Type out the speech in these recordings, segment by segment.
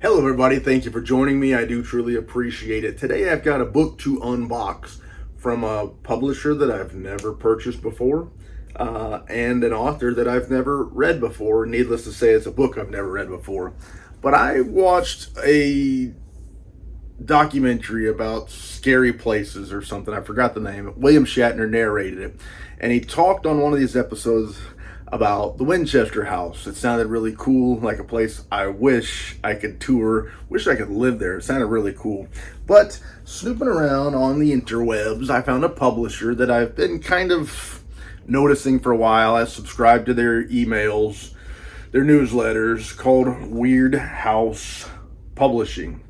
Hello everybody, thank you for joining me. I do truly appreciate it. Today I've got a book to unbox from a publisher that I've never purchased before and an author that I've never read before. Needless to say, it's a book I've never read before. But I watched a documentary about scary places or something. I forgot the name. William Shatner narrated it. And he talked on one of these episodes about the Winchester house. It sounded really cool, like a place I wish I could tour, wish I could live there. It sounded really cool. But snooping around on the interwebs, I found a publisher that I've been kind of noticing for a while. I subscribed to their emails, their newsletters, called Weird House Publishing.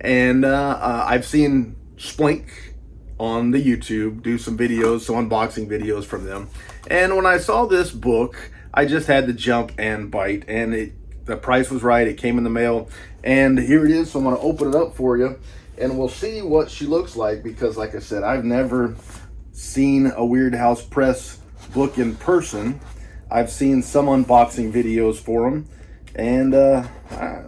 And I've seen Splink on the YouTube do some videos, some unboxing videos from them. And when I saw this book, I just had to jump and bite. And the price was right. It came in the mail. And here it is. So I'm going to open it up for you. And we'll see what she looks like. Because like I said, I've never seen a Weird House Press book in person. I've seen some unboxing videos for them. And I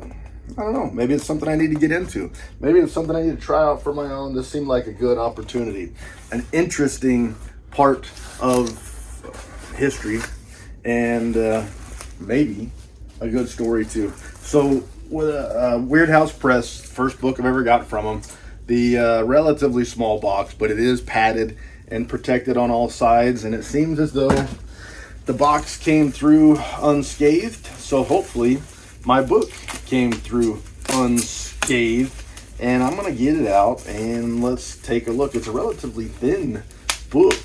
don't know, maybe it's something I need to get into. Maybe it's something I need to try out for my own. This seemed like a good opportunity. An interesting part of history, and maybe a good story too. So with Weird House Press, first book I've ever got from them. The relatively small box, but it is padded and protected on all sides, and it seems as though the box came through unscathed. So hopefully my book came through unscathed, and I'm gonna get it out and let's take a look. It's a relatively thin book.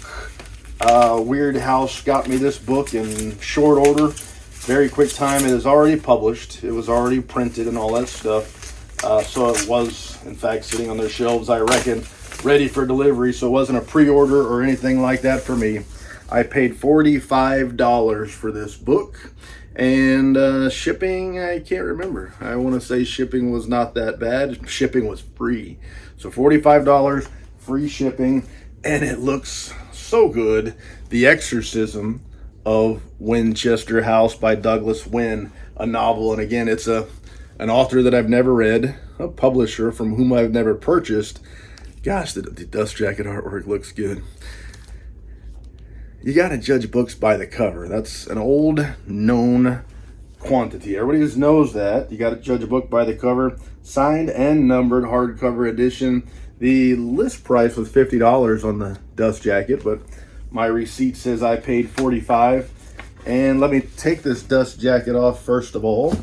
Weird House got me this book in short order, very quick time. It is already published, it was already printed and all that stuff, so it was in fact sitting on their shelves, I reckon, ready for delivery. So it wasn't a pre-order or anything like that for me. I paid $45 for this book. And shipping, I can't remember. I want to say shipping was not that bad. Shipping was free. So $45, free shipping, and it looks so good. The Exorcism of Winchester House by Douglas Wynne, a novel. And again, it's an author that I've never read, a publisher from whom I've never purchased. Gosh, the dust jacket artwork looks good. You got to judge books by the cover. That's an old known quantity. Everybody just knows that. You got to judge a book by the cover. Signed and numbered hardcover edition. The list price was $50 on the dust jacket, but my receipt says I paid $45. And let me take this dust jacket off first of all.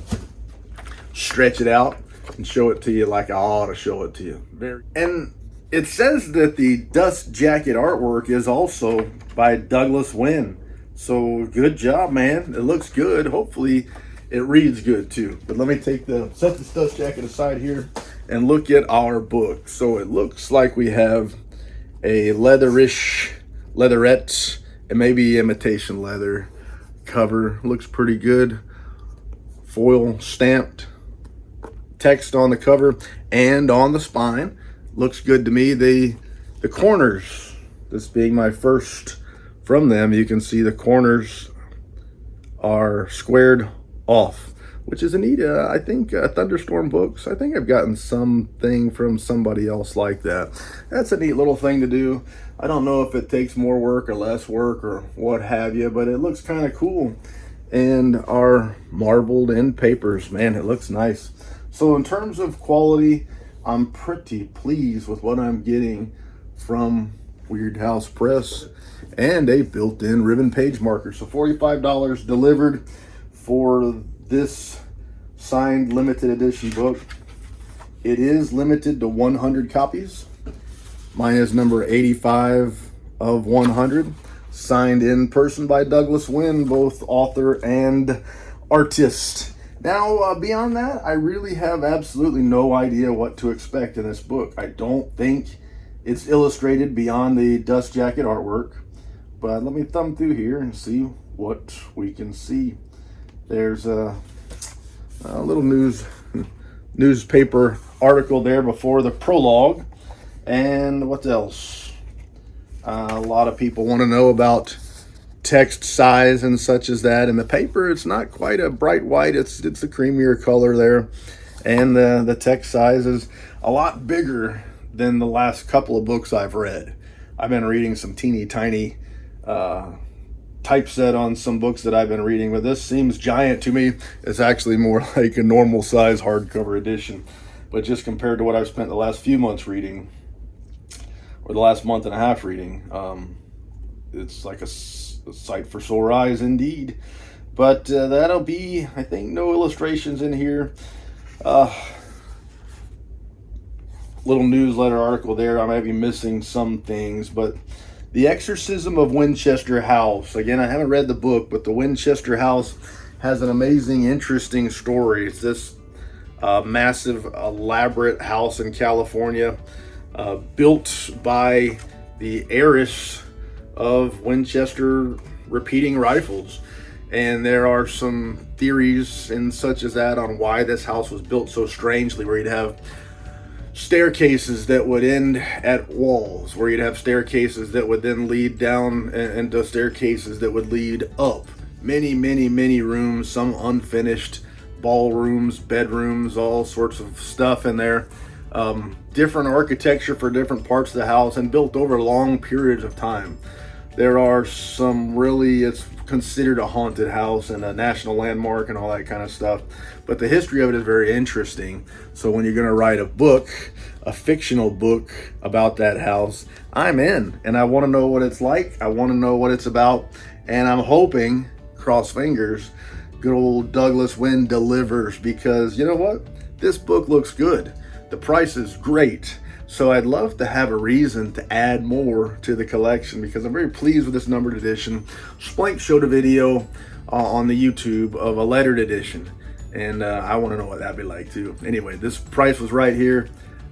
Stretch it out and show it to you like I ought to show it to you. And it says that the dust jacket artwork is also by Douglas Wynne. So good job, man. It looks good. Hopefully it reads good too. But let me set this dust jacket aside here and look at our book. So it looks like we have a leatherish, leatherette, and maybe imitation leather cover. Looks pretty good. Foil stamped text on the cover and on the spine. Looks good to me. The corners, this being my first from them, you can see the corners are squared off, which is a neat, I think, Thunderstorm Books. I think I've gotten something from somebody else like that. That's a neat little thing to do. I don't know if it takes more work or less work or what have you, but it looks kind of cool. And our marbled end papers, man, it looks nice. So in terms of quality, I'm pretty pleased with what I'm getting from Weird House Press, and a built-in ribbon page marker. So $45 delivered for this signed limited edition book. It is limited to 100 copies. Mine is number 85 of 100, signed in person by Douglas Wynne, both author and artist. Now, beyond that, I really have absolutely no idea what to expect in this book. I don't think it's illustrated beyond the dust jacket artwork. But let me thumb through here and see what we can see. There's a little newspaper article there before the prologue. And what else? A lot of people want to know about text size and such as that. In the paper, it's not quite a bright white. It's a creamier color there. And the text size is a lot bigger than the last couple of books I've read. I've been reading some teeny tiny typeset on some books that I've been reading, but this seems giant to me. It's actually more like a normal size hardcover edition. But just compared to what I've spent the last few months reading, or the last month and a half reading, it's like a sight for sore eyes indeed. But that'll be, I think, no illustrations in here. Little newsletter article there. I might be missing some things, but The Exorcism of Winchester House. Again, I haven't read the book, but the Winchester House has an amazing, interesting story. It's this massive, elaborate house in California, built by the heiress of Winchester repeating rifles. And there are some theories and such as that on why this house was built so strangely, where you'd have staircases that would end at walls, where you'd have staircases that would then lead down into staircases that would lead up. Many, many, many rooms, some unfinished, ballrooms, bedrooms, all sorts of stuff in there. Different architecture for different parts of the house, and built over long periods of time. There are some really, it's considered a haunted house and a national landmark and all that kind of stuff. But the history of it is very interesting. So when you're going to write a book, a fictional book about that house, I'm in. And I want to know what it's like. I want to know what it's about. And I'm hoping, cross fingers, good old Douglas Wynne delivers, because you know what? This book looks good. The price is great. So I'd love to have a reason to add more to the collection, because I'm very pleased with this numbered edition. Splank showed a video on the YouTube of a lettered edition, and I want to know what that'd be like too. Anyway, this price was right here.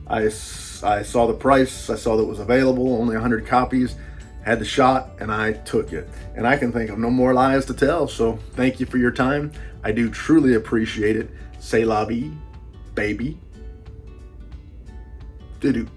I saw the price. I saw that it was available, only 100 copies. Had the shot, and I took it. And I can think of no more lies to tell. So thank you for your time. I do truly appreciate it. C'est la vie, baby. Doo-doo.